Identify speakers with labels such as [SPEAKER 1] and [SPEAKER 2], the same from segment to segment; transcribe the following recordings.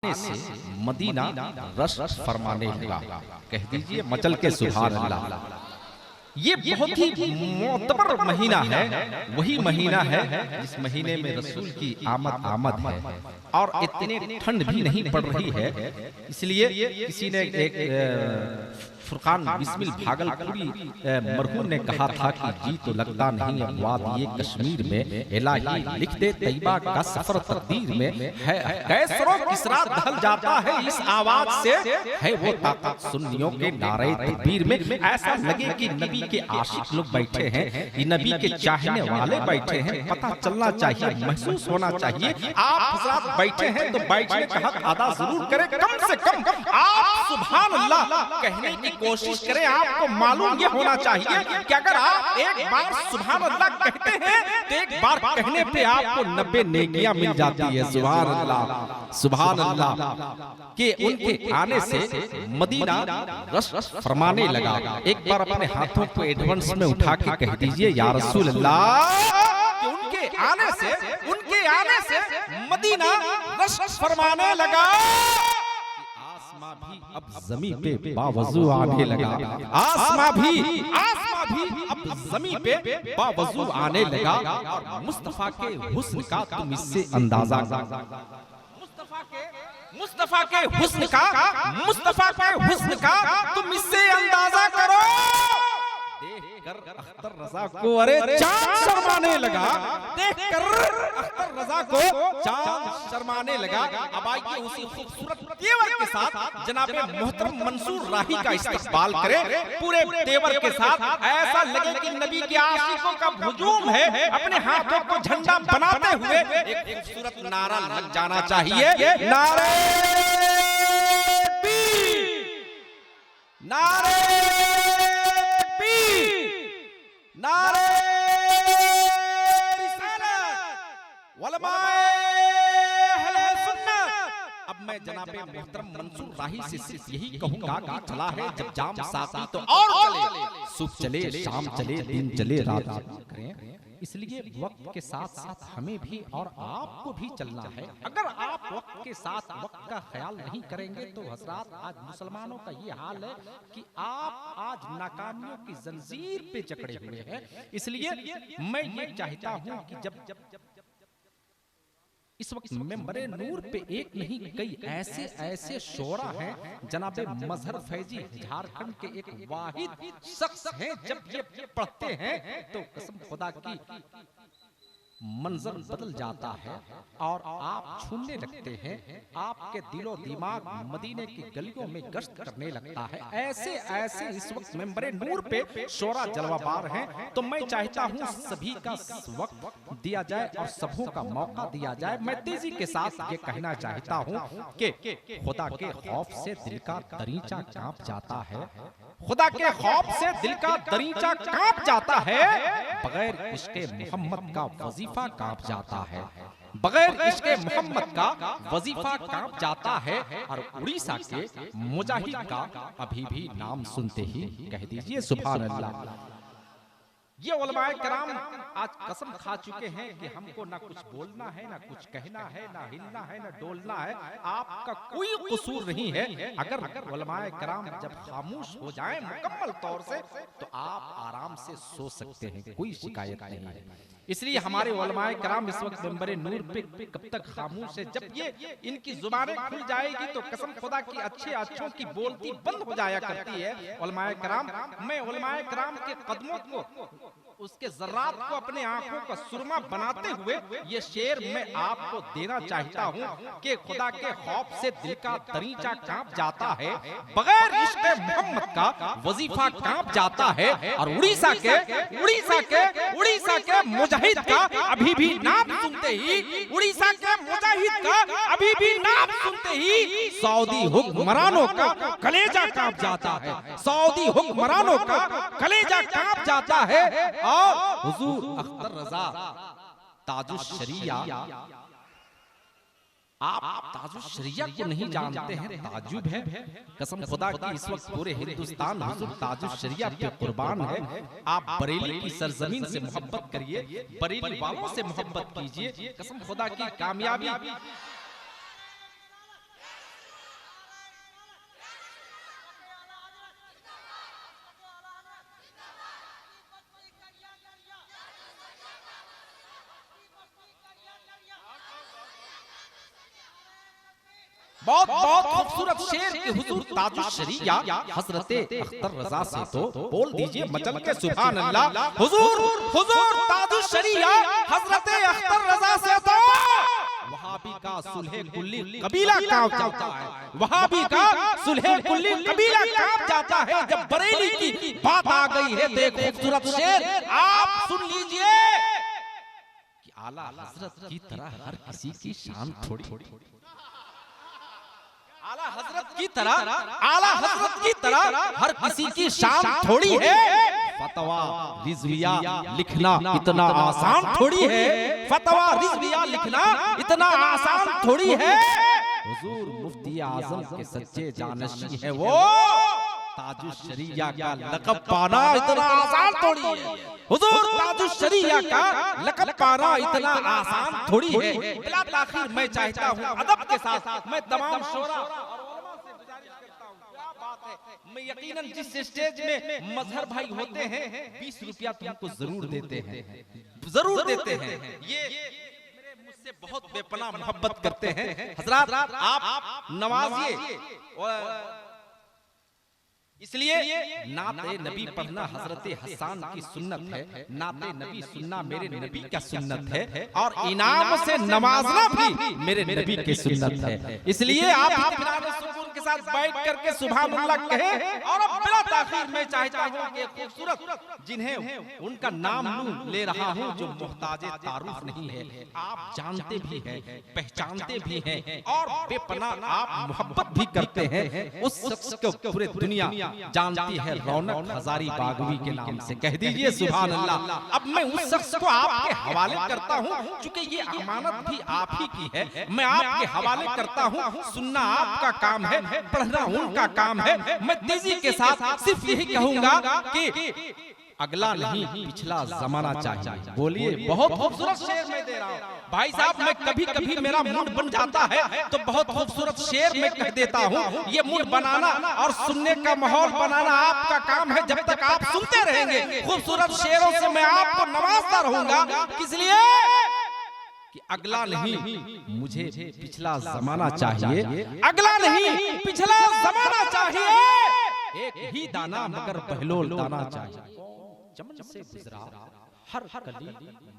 [SPEAKER 1] से Medina rush फरमाने लगा। कह दीजिए मचल के सुभान अल्लाह। ये बहुत ही मोतबर महीना है, वही महीना है जिस महीने में रसूल की आमद है और इतने ठंड भी नहीं पड़ रही है। इसलिए किसी ने एक फुरकान बिस्मिल भागलपुरी मरहूम ने कहा था कि जी तो लगता नहीं अब वादिये कश्मीर में इलाही लिख दे तैयबा का सफर तकदीर में है। कैसरो किसरा दहल जाता है इस आवाज से, है वो ताकत सुन्नियों के नारे तकबीर में। ऐसा लगे कि नबी के आशिक लोग बैठे हैं, ये नबी के चाहने वाले बैठे हैं। पता चलना चाहिए, महसूस होना चाहिए। आप हजरात बैठे हैं तो बैठने का हक अदा जरूर करें, कम से कम आप सुभान अल्लाह कहने की कोशिश करें। आपको मालूम ये होना चाहिए कि अगर आप एक बार सुभान अल्लाह कहते हैं तो एक बार कहने पे आपको 90 नेकियां मिल जाती है। सुभान अल्लाह, सुभान अल्लाह। कि उनके आने से मदीना रश फरमाने लगा। एक बार अपने हाथों को एडवांस में उठा के कह दीजिए या रसूल अल्लाह कि उनके आने से मदीना रश फरमाने लगा। आसमां भी अब ज़मीं पे बावजू आने लगा। आसमां भी अब ज़मीं पे बावजू आने लगा। और मुस्तफा के हुस्न का तुम इससे अंदाजा, मुस्तफा के हुस्न का तुम इससे अंदाजा करो। देखकर अख्तर रजा को अरे चांद शर्माने लगा। देखकर अख्तर रजा को चांद शर्माने लगा। अब आइए उसी खूबसूरत तेवर के साथ जनाब मोहतरम मंसूर राही का इस्तकबाल करें। पूरे तेवर के साथ ऐसा लगे कि नबी के आशिकों का हुजूम है। अपने हाथों को झंडा बनाते हुए एक खूबसूरत नारा लग जाना चाहिए। नारे नारे नारे रिसालत वलमाए अहले सुन्नत। अब मैं जनाब मोहतरम मंसूर राही से सिर्फ यही कहूंगा कि चला है जब जाम साथी तो और चले, सुबह चले शाम चले दिन चले रात करें। इसलिए वक्त के साथ साथ हमें भी और आपको भी चलना है। अगर आप वक्त के साथ वक्त का ख्याल नहीं करेंगे तो हजरात आज मुसलमानों का ये हाल है कि आप आज नाकामियों की जंजीर पे जकड़े हुए हैं। इसलिए मैं ये चाहता हूं कि जब इस वक्त मेंबरे नूर पे एक नहीं कई ऐसे शोरा हैं। जनाबे मजहर फैजी झारखंड के एक वाहिद शख्स हैं। जब ये पढ़ते हैं तो कसम खुदा की मंजर बदल जाता है और आप छूने लगते हैं। आपके दिलो दिमाग मदीने की गलियों में गश्त करने लगता है। ऐसे इस वक्त मेंबरे नूर पे शोरा जलवाबार हैं। तो मैं चाहता हूँ सभी का वक्त दिया जाए और सबों का मौका दिया जाए। मैं तेजी के साथ ये कहना चाहता हूँ कि खुदा के खौफ से दिल का दरीचा कांप जाता है। खुदा के खौफ से दिल का दरीचा कांप जाता है। बगैर इश्क़े मोहम्मद का वजीफा कांप जाता है। बगैर इश्क़े मोहम्मद का वजीफा कांप जाता है। और उड़ीसा के मुजाहिद का अभी भी नाम सुनते ही कह दीजिए सुभान अल्लाह। ये उलमाए कराम आज कसम खा चुके हैं कि हमको ना कुछ बोलना है, ना कुछ कहना है, ना हिलना है, ना डोलना है। आपका कोई कसूर नहीं है। अगर उलमाए कराम जब खामोश हो जाएं मुकम्मल तौर से तो आप आराम से सो सकते हैं, कोई शिकायत नहीं है। इसलिए हमारे उलमाए कराम इस वक्त मेंबरे नूर पे कब तक खामोश है। जब ये इनकी जुबानें खुल जाएगी तो कसम खुदा की अच्छों की बोलती बंद हो जाया करती है। उलमाए कराम, मैं उलमाए कराम के कदमों को, उसके जर्रात को अपने आंखों का सुरमा बनाते हुए ये शेर मैं आपको देना चाहता हूँ कि खुदा के खौफ से दिल का दरीचा कांप जाता है। बगैर इश्क़े मोहम्मद का वजीफा कांप जाता है। और उड़ीसा के मुजाहिद का अभी भी नाम सुनते ही, उड़ीसा के मुजाहिद का अभी भी नाम सुनते ही सऊदी हुक्मरानों का कलेजा कांप जाता है। सऊदी हुक्मरानों का कलेजा कांप जाता है। और हुजूर अख्तर रजा ताजुश शरिया, आप ताजुश शरिया को नहीं जानते हैं, ताजुब है। कसम खुदा की इस वक्त पूरे हिंदुस्तान हुजूर ताजुश शरिया पे कुर्बान है। आप बरेली की सरजमीन से मोहब्बत करिए, बरेली वालों से मोहब्बत कीजिए। कसम खुदा की कामयाबी बहुत बहुत खूबसूरत शेर की हुजूर ताजुश्शरिया हजरत अख्तर रजा से तो बोल दीजिए मचल के सुभान अल्लाह। हुजूर हुजूर ताजुश्शरिया हजरत अख्तर रजा से तो वहाबी का सुलह कुल्ली कबीला कांप जाता है, वहाबी का सुलह कुल्ली कबीला कांप जाता है। जब बरेली की बात आ गई है तो एक खूबसूरत शेर आप सुन लीजिए कि आला हजरत की तरह हर किसी की शान थोड़ी, आला हजरत की तरह हर किसी की शान थोड़ी है। फतवा रिजविया लिखना इतना आसान थोड़ी है, फतवा रिजविया लिखना इतना आसान थोड़ी है। हुजूर मुफ्ती आजम के सच्चे जानशी है वो, ताजुश्शरिया का लक़ब पाना इतना आसान थोड़ी है। हुजूर ताजुश्शरिया का लक़ब पाना इतना आसान थोड़ी है। बिला ताखीर मैं चाहता हूँ अदब के साथ मैं तमाम शोरा मैं यकीनन जिस स्टेज में मजहर भाई होते हैं 20 रुपया तुमको जरूर देते हैं, जरूर देते हैं। ये मेरे मुझसे बहुत बेपनाह मोहब्बत करते हैं। हजरात आप नवाजिए, इसलिए नाते नबी पढ़ना हजरत हसन की सुन्नत है, नाते नबी सुनना मेरे नबी का सुन्नत है, और इनाम से नवाजना भी मेरे नबी की सुन्नत है। इसलिए आप इत्मीनान सुकून के साथ बैठ करके सुभान अल्लाह कहें। और अब बिला ताखीर मैं चाहता हूं कि खूबसूरत जिन्हें उनका नाम लूं ले रहा हूं जो मोहताजे तारुफ नहीं है, आप जानते भी हैं, पहचानते भी हैं और बेपनाह आप मोहब्बत भी करते हैं। उस शख्स को पूरे दुनिया जानती है, रौनक हजारी बागवी के नाम से। कह दीजिए सुभान अल्लाह। अब मैं उस शख्स को आपके हवाले करता हूं, क्योंकि ये अमानत भी आप ही की है। मैं आपके हवाले करता हूं, सुनना आपका काम है, पढ़ना उनका काम है। मैं तेजी के साथ सिर्फ यही कहूंगा कि अगला नहीं पिछला जमाना चाहिए। बोलिए, बहुत खूबसूरत शेर मैं दे रहा हूँ भाई साहब। मैं कभी कभी मेरा मूड बन जाता है तो बहुत खूबसूरत शेर मैं कह देता हूँ। ये मूड बनाना और सुनने का माहौल बनाना आपका काम है। जब तक आप सुनते रहेंगे खूबसूरत शेरों से मैं आपको नवाजता रहूंगा, इसलिए कि अगला नहीं मुझे पिछला जमाना चाहिए, अगला नहीं पिछला जमाना चाहिए। एक ही दाना मगर बहलोल दाना चाहिए। चमन से गुजरा हर कली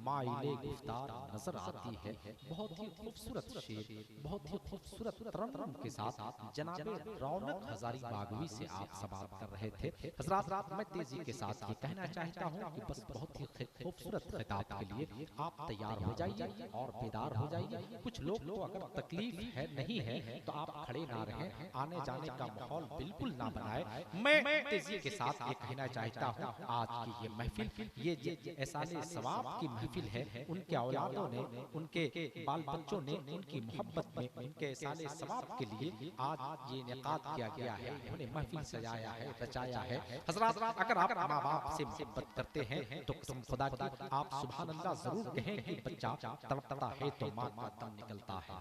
[SPEAKER 1] माइले गुफ्तार नजर आती है। बहुत ही खूबसूरत शेर, बहुत ही खूबसूरत तरन्नुम के साथ जनाबे रौनक हजारी बागवी से आप समाप्त कर रहे थे। हजरात मैं तेजी के साथ ये कहना चाहता हूँ कि बस बहुत ही खूबसूरत खिताब के लिए आप तैयार हो जाइए और बेदार हो जाइए। कुछ लोग तो अगर तकलीफ है नहीं है तो आप खड़े ना रहें, आने जाने का माहौल बिल्कुल ना बनाए। मैं तेजी के साथ ये कहना चाहता हूँ आज की ये महफिल ये ऐसा सवाब की महफिल है। उनके औलादों ने, उनके बाल बच्चों ने उनकी मोहब्बत में उनके साले सवाब के लिए आज ये इनेकाद किया गया है। उन्हें महफिल सजाया है, रचाया है। हजरात अगर आप माँ बाप से मोहब्बत करते हैं तो तुम खुदा की आप सुभान अल्लाह जरूर कहें कि बच्चा तड़पता है तो माँ का दम निकलता है।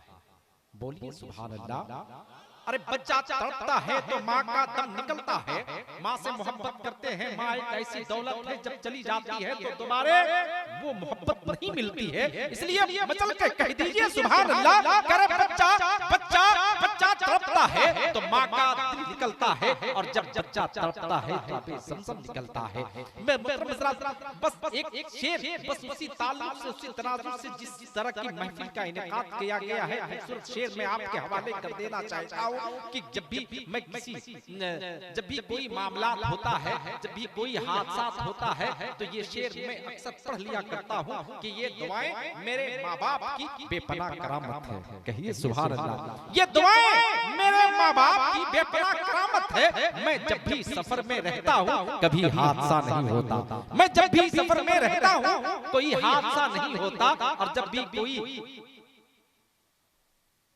[SPEAKER 1] बोलिए सुभान अल्लाह। अरे बच्चा तड़पता है तो माँ का दम निकलता है। माँ से मोहब्बत करते हैं, माँ एक ऐसी दौलत है जब चली जाती है तो दोबारा वो मोहब्बत नहीं मिलती है। इसलिए मचल के कह दीजिए सुभान अल्लाह। करे बच्चा बच्चा बच्चा तड़पता है तो माँ का दिल निकलता है, और जब बच्चा तड़पता है तो आबे ज़मज़म निकलता है। बस एक शेर, बस उसी ताल्लुक से, उसी तनाजुर से जिस तरह की महफिल का इनेकाद किया गया है, खूबसूरत शेर में आपके हवाले कर देना चाहता हूँ कि जब भी कोई मामला होता है, जब भी कोई हादसा होता है तो ये शेर मैं अक्सर पढ़ लिया करता हूँ कि ये दुआएं मेरे माँ बाप की बेपनाह करामत है। कहिए सुभान अल्लाह। ये दुआएं मेरे माँ बाप की बेपनाह करामत है। मैं जब भी सफर में रहता हूँ कभी हादसा नहीं होता। मैं जब भी सफर में रहता हूँ कोई हादसा नहीं होता। और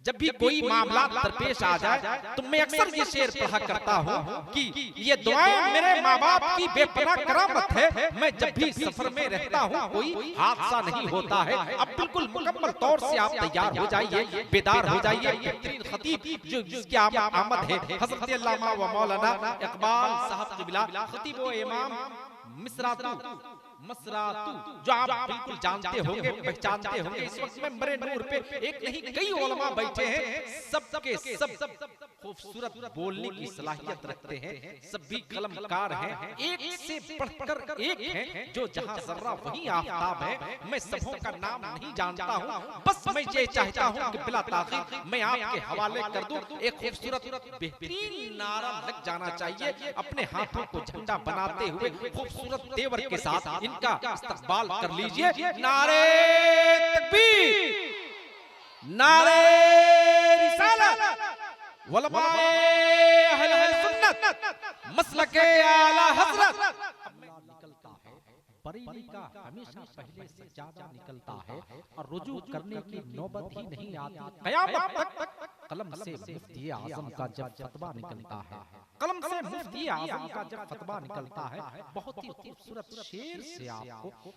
[SPEAKER 1] जब भी कोई मामला दरपेश आ जाए तो मैं अक्सर ये शेर पढ़ा करता हूँ कि ये दुआएं मेरे माँ बाप की बेपनाह करामत है। मैं जब भी सफर में रहता हूँ कोई हादसा नहीं होता है। अब बिल्कुल मुकम्मल तौर से आप तैयार हो जाइए, बेदार हो जाइए। बेहतरीन खतीब जो जिसकी आमद है हज़रत अल्लामा व मौलाना इकबाल साहब क़िबला, खतीब व इमाम मिसरातू मसरातु, जो आप बिल्कुल जानते होंगे, पहचानते होंगे। इस वक्त में मरे नूर पे एक नहीं कई उलमा बैठे हैं, सबके सब खूबसूरत बोलने की सलाहियत रखते हैं, सभी कलमकार हैं, एक से बढ़कर एक हैं, जो जहां जर्रा वहीं आफताब है। मैं सबों का नाम नहीं जानता हूं, बस मैं ये चाहता हूं कि बिला ताखीर मैं आपके हवाले कर दूं। एक खूबसूरत बेहतरीन नारा लग जाना चाहिए, अपने हाथों को झंडा बनाते हुए खूबसूरत तेवर के साथ इनका इस्तकबाल कर लीजिए। नारे तकबीर, नारे रिसालत, उलमाए अहले सुन्नत, मसलके आला हज़रत। निकलता है बरेली का हमेशा पहले से ज्यादा निकलता है और रुजू करने की नौबत ही नहीं आती क़यामत तक। कलम से मुफ्ती आज़म का जब फतवा निकलता है, कलम से मुफ्ती आज़म का जब फतवा निकलता है, बहुत ही खूबसूरत शेर से आपको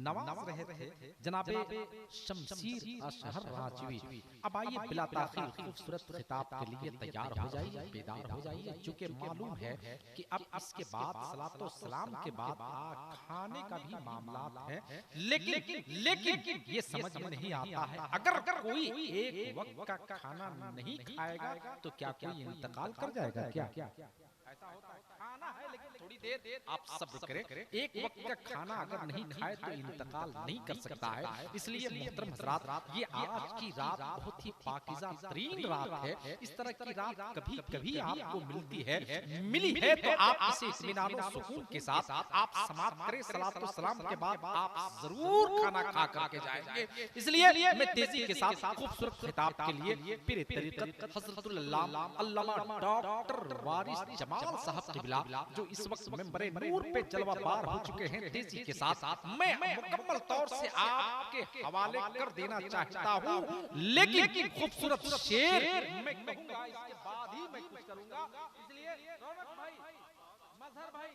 [SPEAKER 1] नवाज रहे थे जनाबे शमशीर अशहर राजवी। अब आइए बिला ताखीर खूबसूरत खिताब के लिए तैयार हो जाइए, बेदार हो जाइए, चूंकि मालूम है कि अब इसके बाद सलातो सलाम के बाद खाने का भी मामला है। लेकिन ये समझ में नहीं आता है, अगर कोई एक वक्त का खाना नहीं खाएगा तो क्या कोई इंतकाल कर जाएगा? क्या ऐसा होता है? खाना है लेकिन थोड़ी देर आप सब्र करें, एक वक्त का खाना अगर नहीं खाए तो इंतकाल नहीं कर सकता है। इसलिए मोहतरम हज़रात, ये आज की रात बहुत ही पाकीज़ा तरीन रात है। इस तरह की रात कभी कभी आपको मिलती है, मिली है तो आप इसे इत्मीनान और सुकून के साथ आप समाप्त करें। सलात व सलाम के बाद आप जरूर खाना खा करके जाएंगे। इसलिए मैं तेजी के साथ खूबसूरत खिताब के लिए पीर तरीक़त हज़रतुल अल्लामा डॉक्टर वारिस जमाल साहब क़िबला, जो इस वक्त मेंबरे नूर पे जलवा बार हो चुके हैं, तेजी के साथ मैं मुकम्मल तौर से आपके हवाले कर देना चाहता हूँ। लेकिन खूबसूरत शेर मैं कहूँगा, इसके बाद ही मैं कुछ करूँगा। इसलिए रौनक भाई, मजहर भाई,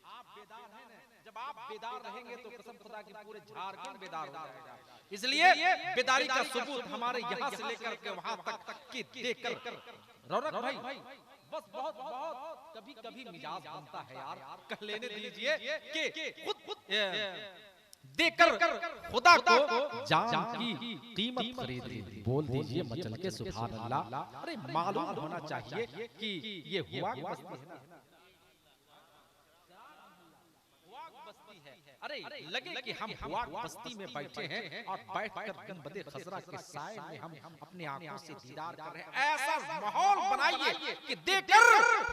[SPEAKER 1] आप बेदार हैं ना? जब आप बेदार रहेंगे तो कसम खुदा की पूरे झारखंड बेदार हो जाएगा। इसलिए बेदारी का सबूत हमारे यहाँ से लेकर के वहाँ तक की देकर रौनक भाई, बस बहुत कभी कभी मिजाज बनता है यार, कह लेने दीजिए कि खुद देकर खुदा को जान की कीमत खरीद ली। बोल दीजिए मचल के सुभान अल्लाह। अरे मालूम होना चाहिए कि ये हुआ बस्ती है ना, अरे लगे कि हम हुआ बस्ती में बैठे हैं और बैठकर गुंबदे खजरा के साए में हम अपनी आंखों से दीदार कर रहे हैं। ऐसा माहौल बनाइए कि देखकर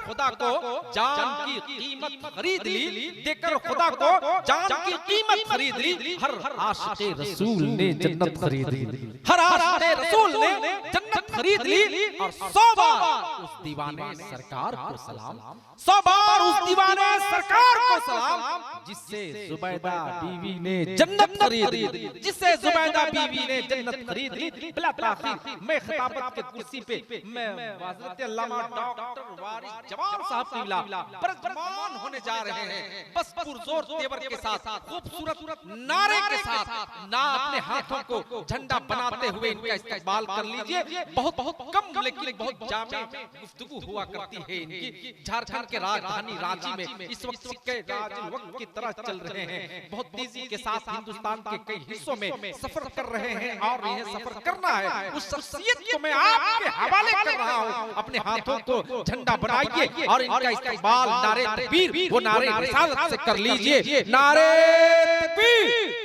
[SPEAKER 1] खुदा को जान की कीमत खरीद ली, देखकर खुदा को जान की कीमत खरीद ली। हर आशिक़े रसूल ने जन्नत खरीद ली, हर आशिक़े रसूल ने जन्नत खरीद ली। और 100 बार उस दीवाने सरकार को सलाम, 100 बार उस दीवाने सरकार को सलाम, जिससे जुबैदा बीवी ने जन्नत खरीद ली, जिससे जुबैदा बीवी ने जन्नत खरीद ली। बिला ताखीर मैं खिताबत के कुर्सी पे मैं हज़रत अल्लामा डॉक्टर वारिस जमाल साहब क़िबला बरजमान होने जा रहे हैं। बस पुरजोर तेवर के साथ, खूबसूरत नारे के साथ ना अपने हाथों को झंडा बनाते हुए इनका इस्तेमाल कर लीजिए। बहुत कम लेकिन बहुत जामे गुफ्तगू हुआ करती है इनकी। झारखंड के राजधानी रांची में इस वक्त सिक्के राज वक्त की तरह चल रहे हैं, बहुत तेजी के साथ हिंदुस्तान के कई हिस्सों में सफर कर रहे हैं और इन्हें सफर करना है। उस शख्सियत को मैं आपके हवाले कर रहा हूं। अपने हाथों को झंडा बनाइए और इनका इस्तेमाल नारे तकबीर, वो नारे रिसालत से कर लीजिए। नारे तकबीर।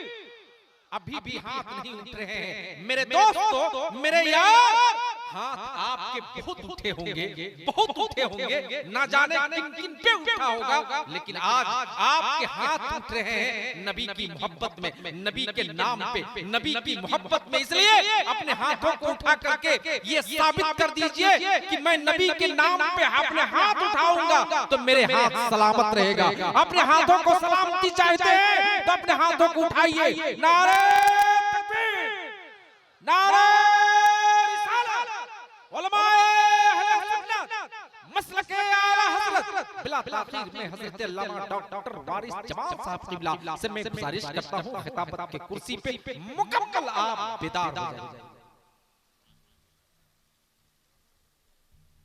[SPEAKER 1] अभी भी हाथ नहीं उठ रहे हैं मेरे दोस्तों, मेरे यार, हाथ आपके बहुत उठे होंगे, बहुत उठे होंगे, ना जाने किन किन पे उठा होगा, लेकिन आज आपके हाथ उठ रहे हैं नबी की मोहब्बत में, नबी के नाम पे, नबी की मोहब्बत में। इसलिए अपने हाथों को उठा करके ये साबित कर दीजिए कि मैं नबी के नाम पे अपने हाथ उठाऊंगा तो मेरे हाथ सलामत रहेगा। अपने हाथों को सलामती चाहते हैं तो अपने हाथों को उठाइए। नारे तकबीर, नारे मसलके आला हज़रत। बिला ताखीर में हज़रत अल्लामा डॉक्टर वारिस जमाल साहब क़िबला से मैं गुजारिश करता हूँ, खिताबत के कुर्सी पे मुकम्मल आप बेदार हो जाइए।